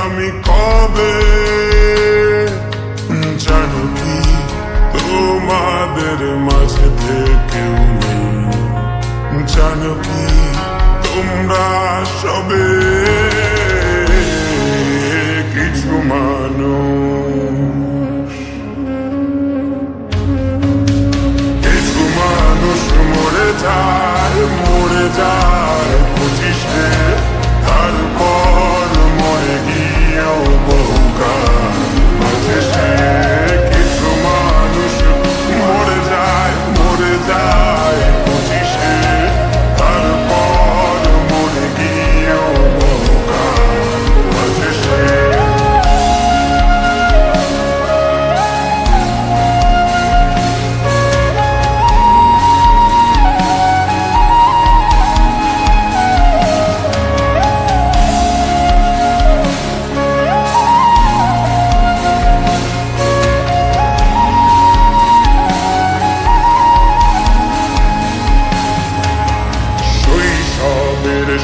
আমি কবে জানো কি তোমাদের মাঝে কেউ নেই, জানো কি তোমরা সবে কিছু মানুষ, কিছু মানুষ মরে যায় 25-এ, তারপর মরে গিয়েও বহুকাল বাঁচে সে। কিছু মানুষ মরে যায় 25-এ, তারপর মরে গিয়েও বহুকাল বাঁচে সে।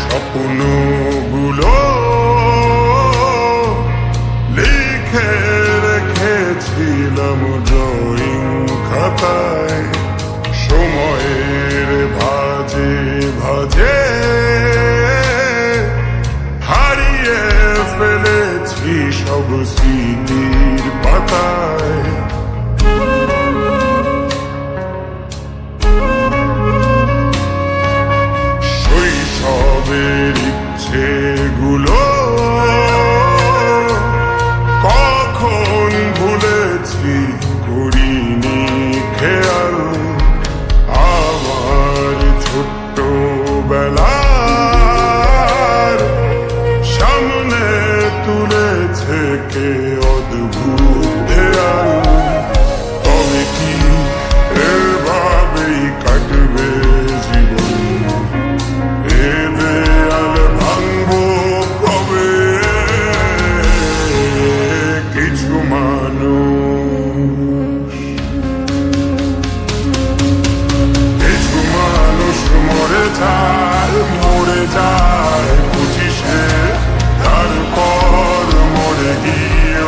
স্বপ্নগুলো লিখে রেখেছিলাম ড্রয়িং খাতায়, সময়ের ভাজে ভাজে হারিয়ে ফেলেছি সব স্মৃতির পাতায়। ইচ্ছেগুলো কখন ভুলেছি করিনি খেয়াল, আমার ছোট্টবেলার সামনে তুলেছে কে অদ্ভুত দেয়াল। তবে কি এভাবেই কাটবে জীবন? কিছু মানুষ মরে যায় 25-এ, তারপর মরে গিয়ে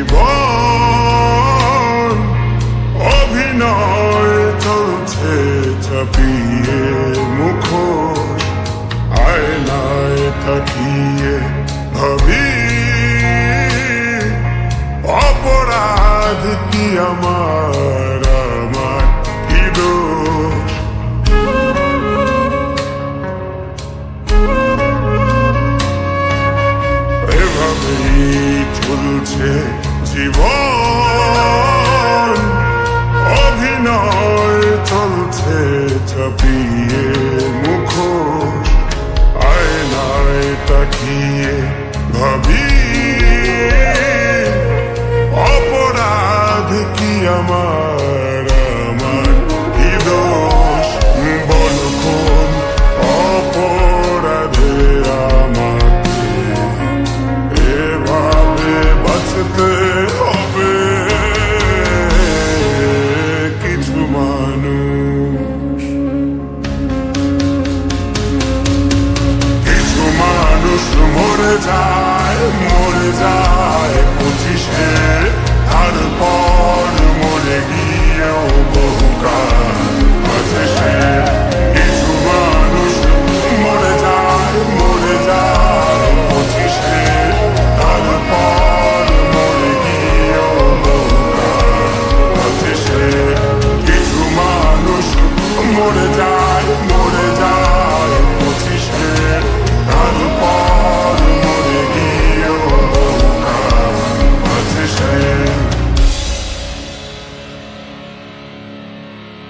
জীবন অভিনয় চলছে চাপিয়ে মুখোশ আয়নায় তাকিয়ে ভাবি অপরাধ কি আমার কি দোষ এভাবেই চলছে জীবন অভিনয় চলছে চাপিয়ে মুখোশ আয়নায় তাকিয়ে ভাবি অপরাধ কি আমার কি দোষ বল কোন অপরাধে আমাকে এভাবে বাঁচতে হবে কিছু মানুষ মরে যায় 25-এ তারপর মরে গিয়েও বহুকাল